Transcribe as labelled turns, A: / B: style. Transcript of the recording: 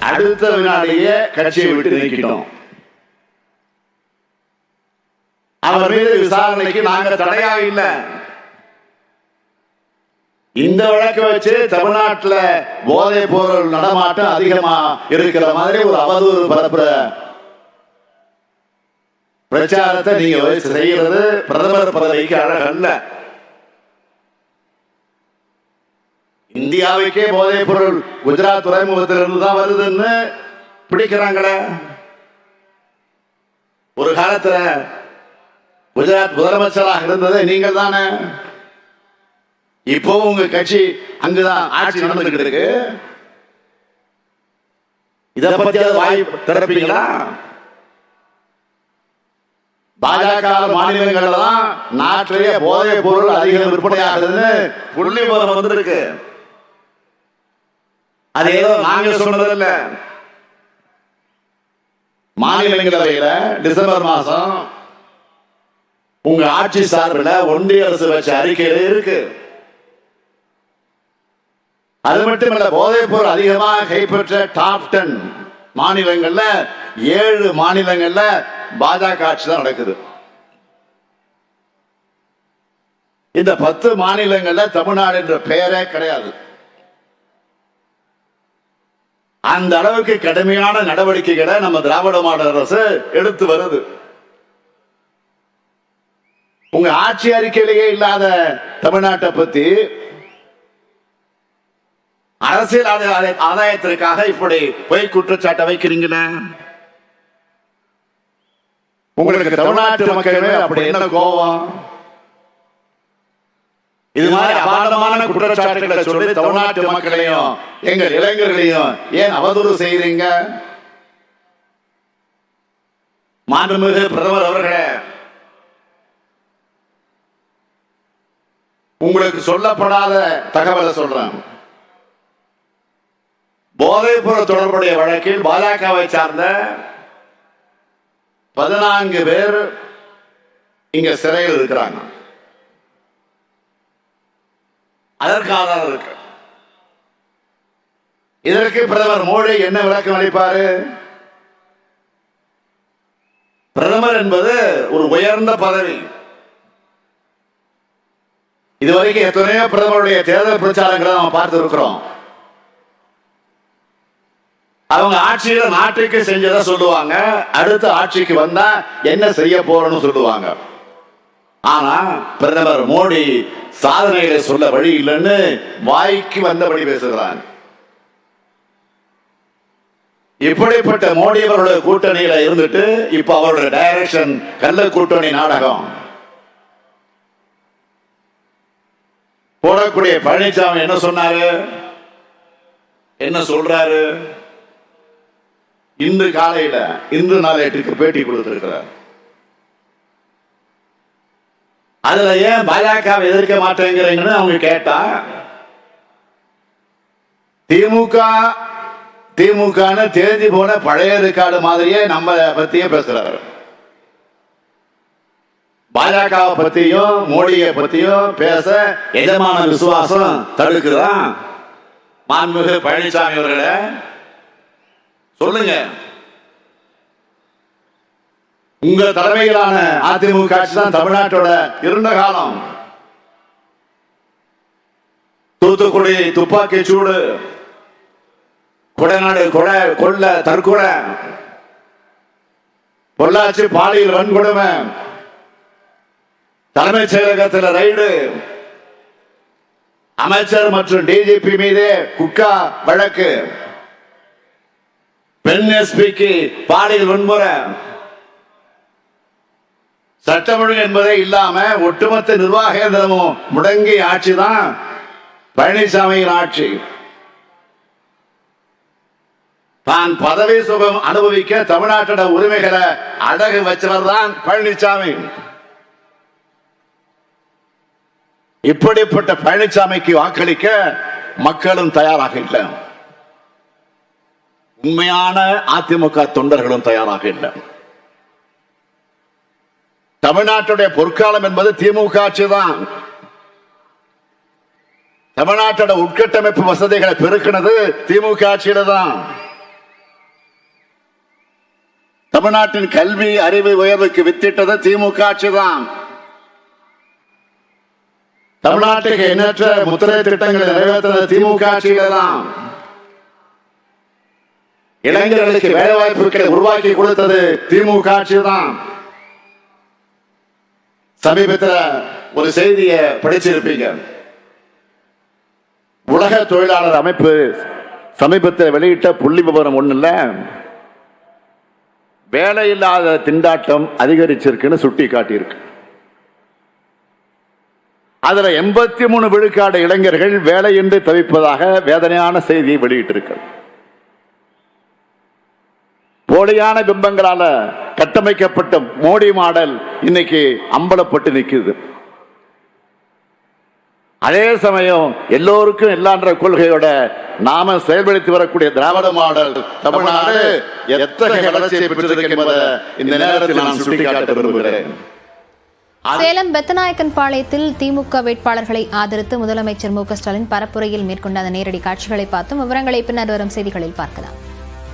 A: அடுத்த வினாடியே கட்சியை விட்டு நீக்கிட்டோம். அவர் மீது விசாரணைக்கு நாங்க தடையாக இல்லை. இந்த வழக்கை வச்சு தமிழ்நாட்டில் போதைப் பொருள் நடமாட்டம் அதிகமா இருக்கிற மாதிரி ஒரு அவதூறு பரப்புற பிரச்சாரத்தை நீங்க செய்யறது பிரதமர் பதவிக்கு அழகல்ல. இந்தியாவுக்கே போதைப் பொருள் குஜராத் துறைமுகத்திலிருந்து தான் வருதுன்னு பிடிக்கிறாங்களே. ஒரு காலத்துல குஜராத் முதலமைச்சராக இருந்தது நீங்கள் தானே. இப்போ உங்க கட்சி அங்குதான் ஆட்சி நடந்துகிட்டு இருக்கு. இதை பத்தி வாய் திறப்பீங்களா? பாஜக மாநிலங்கள்ல தான் நாட்டிலேயே போதைப் பொருள் அதிகம் விற்பனையாகுதுன்னு புள்ளி விவரம் வந்திருக்கு. அது ஏதோ நாங்க சொன்னதில்ல. மாநிலங்களவையில டிசம்பர் மாசம் உங்க ஆட்சி சார்பில் ஒன்றிய அரசு வச்ச அறிக்கையில இருக்கு. அது மட்டுமல்ல, போதைப் பொருள் அதிகமாக கைப்பற்ற டாப் 10 மாநிலங்கள்ல 7 மாநிலங்கள்ல பாஜக ஆட்சி தான் நடக்குது. இந்த 10 மாநிலங்கள்ல தமிழ்நாடு என்ற பெயரே கிடையாது. அந்த அளவுக்கு கடுமையான நடவடிக்கைகளை நம்ம திராவிட மாடல் அரசு எடுத்து வருது. உங்க ஆட்சி அறிக்கையிலேயே இல்லாத தமிழ்நாட்டை பத்தி அரசியல் ஆதாயத்திற்காக இப்படி பொய் குற்றச்சாட்டை வைக்கிறீங்களே. உங்களுக்கு தமிழ்நாட்டு மக்களே அப்படி என்ன கோபம்? இது மாதிரி அபாண்டமான குற்றச்சாட்டுகளை சொல்லி தமிழ்நாட்டு மக்களையும் எங்கள் இளைஞர்களையும் ஏன் அவதூறு செய்யறீங்க? மாண்புமிகு பிரதமர் அவர்களே, உங்களுக்கு சொல்லப்படாத தகவலை சொல்றேன். போதைப் பொருள் தொடர்புடைய வழக்கில் பாஜகவை சார்ந்த 14 பேர் இங்க சிறையில் இருக்கிறாங்க. அதற்கு ஆதாரம் இருக்கு. இதற்கு பிரதமர் மோடி என்ன விளக்கம் அளிப்பாரு? பிரதமர் என்பது ஒரு உயர்ந்த பதவி. இதுவரைக்கும் எத்தனையோ பிரதமருடைய தேர்தல் பிரச்சாரங்களை நம்ம பார்த்து இருக்கிறோம். அவங்க ஆட்சியில நாட்டுக்கு செஞ்சதை சொல்லுவாங்க, அடுத்த ஆட்சிக்கு வந்தா என்ன செய்ய போறோம்னு சொல்லுவாங்க. ஆனா பிரதமர் மோடி சாதனைகளை சொல்ல வழி இல்லைன்னு வாய்க்கு வந்தபடி பேசுகிறான். இப்படிப்பட்ட மோடி அவருடைய கூட்டணியில இருந்துட்டு இப்ப அவருடைய டைரக்ஷன் கள்ள கூட்டணி நாடகம் போடக்கூடிய பழனிசாமி என்ன சொன்னாரு, என்ன சொல்றாரு? இன்று காலையில இன்று நாளேட்டுக்கு பேட்டி கொடுத்திருக்கிறார். அதுல ஏன் பாஜக எதிர்க்க மாட்டேங்கிறீங்கன்னு அவங்க கேட்டா, திமுக தேர்ந்து போன பழைய ரெக்கார்டு மாதிரியே நம்ம பத்தியே பேசுறாரு. பாஜக பத்தியும் மோடியை பத்தியும் பேச எஜமான விசுவாசம் தடுக்குதான். மாண்புமிகு பழனிசாமி அவர்களே சொல்லுங்க, உங்க தலைமையிலான அதிமுக ஆட்சி தான் தமிழ்நாட்டோட இருண்ட காலம். தூத்துக்குடி துப்பாக்கி சூடு, கொடைநாடு கொள்ள தற்கொலை, பொள்ளாச்சி பாலியல் வன்கொடுமை, தலைமைச் செயலகத்தில் ரைடு, அமைச்சர் மற்றும் டிஜிபி மீது குட்கா வழக்கு, பெண் எஸ்பிக்கு பாலியல் வன்முறை, சட்டம் ஒழுங்கு என்பதே இல்லாம ஒட்டுமொத்த நிர்வாக இயந்திரமும் முடங்கிய ஆட்சி தான் பழனிசாமியின் ஆட்சி. தான் பதவி சுகம் அனுபவிக்க தமிழ்நாட்டோட உரிமைகளை அடகு வச்சவர் தான் பழனிசாமி. இப்படிப்பட்ட பழனிசாமிக்கு வாக்களிக்க மக்களும் தயாராக இல்லை. உண்மையான அதிமுக தொண்டர்களும் தயாராக இல்லை. தமிழ்நாட்டுடைய பொற்காலம் என்பது திமுக ஆட்சி தான். தமிழ்நாட்டோட உட்கட்டமைப்பு வசதிகளை பெருக்கினது திமுக ஆட்சியில தான். தமிழ்நாட்டின் கல்வி அறிவு உயர்வுக்கு வித்திட்டது திமுக ஆட்சிதான். தமிழ்நாட்டுக்கு எண்ணற்ற முத்திரை திட்டங்களை நிறைவேற்றது திமுக ஆட்சியில்தான். இளைஞர்களுக்கு வேலை வாய்ப்புகளை உருவாக்கி கொடுத்தது திமுக ஆட்சிதான். சமீபத்தில் ஒரு செய்தியை படிச்சிருப்பீங்க. உலக தொழிலாளர் அமைப்பு சமீபத்தில் வெளியிட்ட புள்ளி விவரம் ஒண்ணு இல்ல, வேலை இல்லாத திண்டாட்டம் அதிகரிச்சிருக்குன்னு சுட்டி காட்டியிருக்கு. அதுல 83 விழுக்காடு இளைஞர்கள் வேலையின்றி தவிப்பதாக வேதனையான செய்தியை வெளியிட்டிருக்கு. போலியான பிம்பங்களால கட்டமைக்கப்பட்ட மோடி மாடல் இன்னைக்கு அம்பலப்பட்டு நிற்குது. அதே சமயம் எல்லோருக்கும் எல்லான்ற கொள்கையோட நாம செயல்படுத்தி வரக்கூடிய திராவிட மாடல் தமிழ்நாடு எத்தகைய வளர்ச்சியை பெற்றிருக்கு என்பதை இந்த நேரத்தில் நான் சுட்டிக்காட்ட விரும்புகிறேன்.
B: சேலம் பெத்தநாயக்கன் பாளையத்தில் திமுக வேட்பாளர்களை ஆதரித்து முதலமைச்சர் மு க ஸ்டாலின் பரப்புரையில் மேற்கொண்ட அந்த நேரடி காட்சிகளை பார்த்தும் விவரங்களை பின்னர் வரும் செய்திகளில் பார்க்கலாம்.